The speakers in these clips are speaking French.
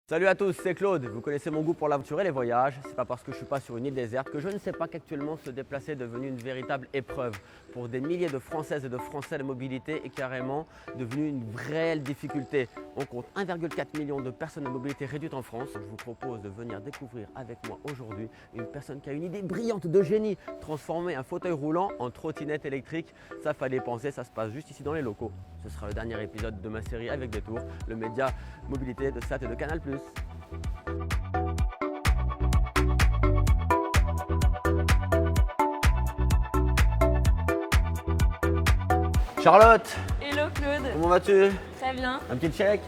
Salut à tous, c'est Claude. Vous connaissez mon goût pour l'aventure et les voyages. C'est pas parce que je suis pas sur une île déserte que je ne sais pas qu'actuellement se déplacer est devenu une véritable épreuve. Pour des milliers de Françaises et de Français, la mobilité est carrément devenue une réelle difficulté. On compte 1,4 million de personnes à mobilité réduite en France. Je vous propose de venir découvrir avec moi aujourd'hui une personne qui a une idée brillante de génie, transformer un fauteuil roulant en trottinette électrique. Ça fallait penser, ça se passe juste ici dans les locaux. Ce sera le dernier épisode de ma série Avec des tours, le média mobilité de SAT et de Canal+. Charlotte, Hello Claude, comment vas-tu? très bien. Un petit check?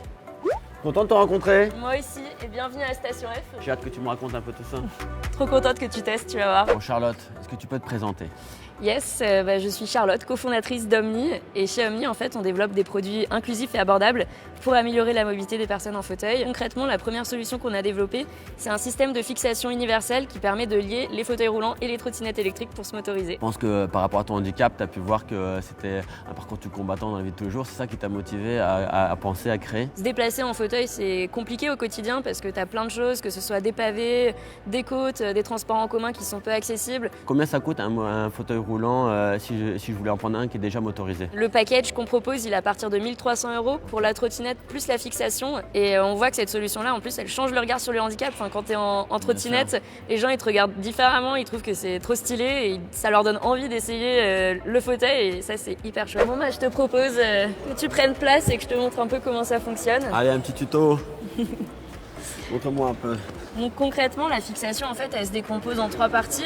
Content de te rencontrer? Moi aussi et bienvenue à la Station F. J'ai hâte que tu me racontes un peu tout ça. Trop contente que tu testes, tu vas voir. Bon Charlotte, est-ce que tu peux te présenter? Yes, je suis Charlotte, cofondatrice d'Omni. Et chez Omni, en fait, on développe des produits inclusifs et abordables pour améliorer la mobilité des personnes en fauteuil. Concrètement, la première solution qu'on a développée, c'est un système de fixation universel qui permet de lier les fauteuils roulants et les trottinettes électriques pour se motoriser. Je pense que par rapport à ton handicap, tu as pu voir que c'était un parcours du combattant dans la vie de tous les jours. C'est ça qui t'a motivé à penser, à créer? Se déplacer en fauteuil, c'est compliqué au quotidien parce que tu as plein de choses, que ce soit des pavés, des côtes, des transports en commun qui sont peu accessibles. Combien ça coûte un fauteuil roulant si je voulais en prendre un qui est déjà motorisé? Le package qu'on propose, il est à partir de 1 300 € pour la trottinette plus la fixation. Et on voit que cette solution-là, en plus, elle change le regard sur le handicap. Enfin, quand tu es en trottinette, les gens ils te regardent différemment, ils trouvent que c'est trop stylé et ça leur donne envie d'essayer le fauteuil et ça, c'est hyper chouette. Bon, bah, je te propose que tu prennes place et que je te montre un peu comment ça fonctionne. Allez, un petit tuto. Montre-moi un peu. Donc concrètement, la fixation, en fait, elle se décompose en 3 parties.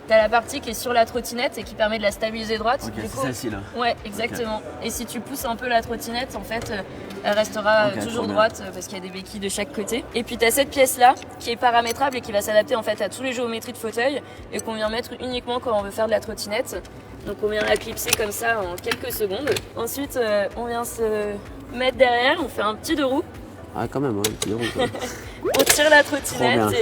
T'as la partie qui est sur la trottinette et qui permet de la stabiliser droite. Ok, Du c'est coup, celle-ci là. ouais, exactement. Okay. Et si tu pousses un peu la trottinette, en fait, elle restera toujours droite parce qu'il y a des béquilles de chaque côté. Et puis t'as cette pièce-là qui est paramétrable et qui va s'adapter en fait à tous les géométries de fauteuil et qu'on vient mettre uniquement quand on veut faire de la trottinette. Donc on vient la clipser comme ça en quelques secondes. Ensuite, on vient se mettre derrière, on fait un petit 2 roues. Ah quand même, hein, un petit roue, quoi. On tire la trottinette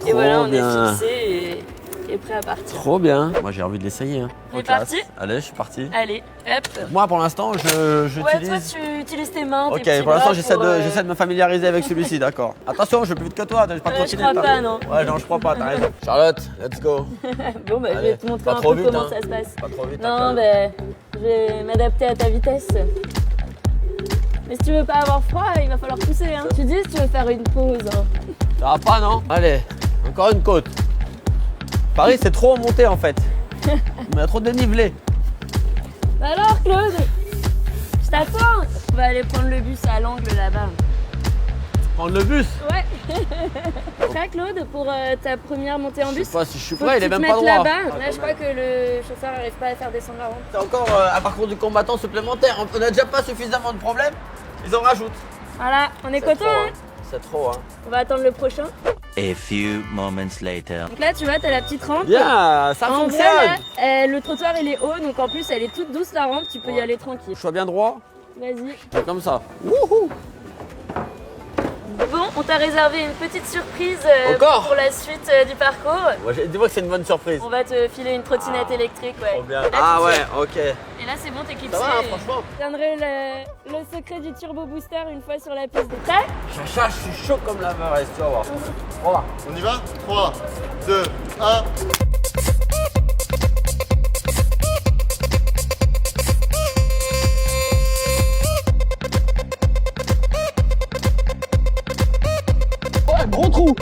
et voilà, on est fixé et prêt à partir. Trop bien. Moi j'ai envie de l'essayer. Hein. On est parti? Allez, je suis parti. Allez, hop. Moi pour l'instant je Ouais, utilise... toi tu utilises tes mains, tes Ok, petits pour l'instant bras j'essaie de me familiariser avec celui-ci, d'accord. Attention, je vais plus vite que toi, j'ai pas de je trottinette. crois pas, non. Ouais, non, je crois pas, t'as raison. Charlotte, let's go. Bon, bah, je Allez, vais te montrer pas un trop peu vite, comment hein. ça se passe. Pas trop vite. Non, je vais m'adapter à ta vitesse. Mais si tu veux pas avoir froid, il va falloir pousser. Hein. Tu dis si tu veux faire une pause. Hein. Ça va pas, non? Allez, encore une côte. Paris, c'est trop en montée en fait. On a trop de dénivelé. Bah alors, Claude, je t'attends. On va aller prendre le bus à l'angle là-bas. Prendre le bus? Ouais. Prêt, Claude, pour ta première montée en bus? Je sais pas si je suis Faut prêt, que il est tu te même pas mettes droit. là-bas. Là, je crois que le chauffeur n'arrive pas à faire descendre la rampe. C'est encore un parcours du combattant supplémentaire. On n'a déjà pas suffisamment de problèmes. Ils en rajoutent. Voilà, on est content, hein? C'est trop, hein. On va attendre le prochain. A few moments later. Donc là, tu vois, t'as la petite rampe. Bien, ça En fonctionne. vrai, là, le trottoir il est haut, donc en plus elle est toute douce la rampe, tu peux y aller tranquille. Je sois bien droit. Vas-y. Comme ça. Wouhou. Bon, on t'a réservé une petite surprise Encore pour la suite du parcours. Ouais, dis-moi que c'est une bonne surprise. On va te filer une trottinette électrique, ouais. Trop bien. Là, Ah tu ouais, tires. ok. Et là c'est bon, t'es clipsé. Ça va, hein, franchement. Je donnerai le secret du turbo booster une fois sur la piste. T'es prêt? Chacha, je suis chaud comme la marée, tu vas voir. On va. On y va 3, 2, 1. Ouais, gros trou.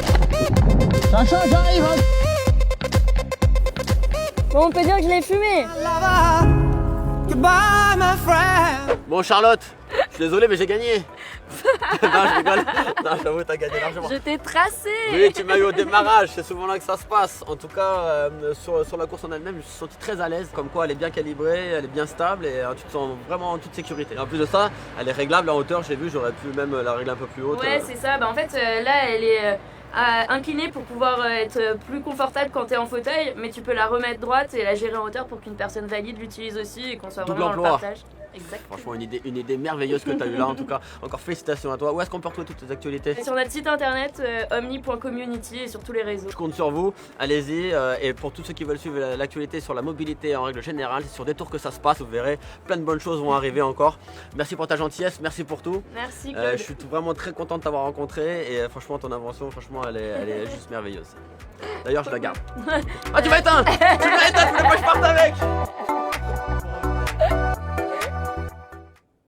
Chacha, j'arrive. Hein. Bon, on peut dire que je l'ai fumé. Bon Charlotte, je suis désolé mais j'ai gagné. Non, je rigole. Non, j'avoue, t'as gagné largement. Je t'ai tracé. Oui, tu m'as eu au démarrage, c'est souvent là que ça se passe. En tout cas, sur la course en elle-même, je me suis senti très à l'aise. Comme quoi, elle est bien calibrée, elle est bien stable et tu te sens vraiment en toute sécurité. Et en plus de ça, elle est réglable en hauteur, j'ai vu, j'aurais pu même la régler un peu plus haute. Ouais, c'est ça. Bah, en fait, là, elle est inclinée pour pouvoir être plus confortable quand tu es en fauteuil, mais tu peux la remettre droite et la gérer en hauteur pour qu'une personne valide l'utilise aussi et qu'on soit Double vraiment dans le emploi. partage. Exactement. Franchement, une idée merveilleuse que tu as eue là. En tout cas, encore félicitations à toi. Où est-ce qu'on peut retrouver toutes tes actualités? Sur notre site internet omni.community et sur tous les réseaux. Je compte sur vous, allez-y. Et pour tous ceux qui veulent suivre l'actualité sur la mobilité en règle générale, c'est sur Détour que ça se passe. Vous verrez, plein de bonnes choses vont arriver encore. Merci pour ta gentillesse, merci pour tout. Merci Claude. Je suis vraiment très content de t'avoir rencontré et franchement, ton invention, franchement, elle est juste merveilleuse. D'ailleurs, je la garde. Ah, tu m'as éteint!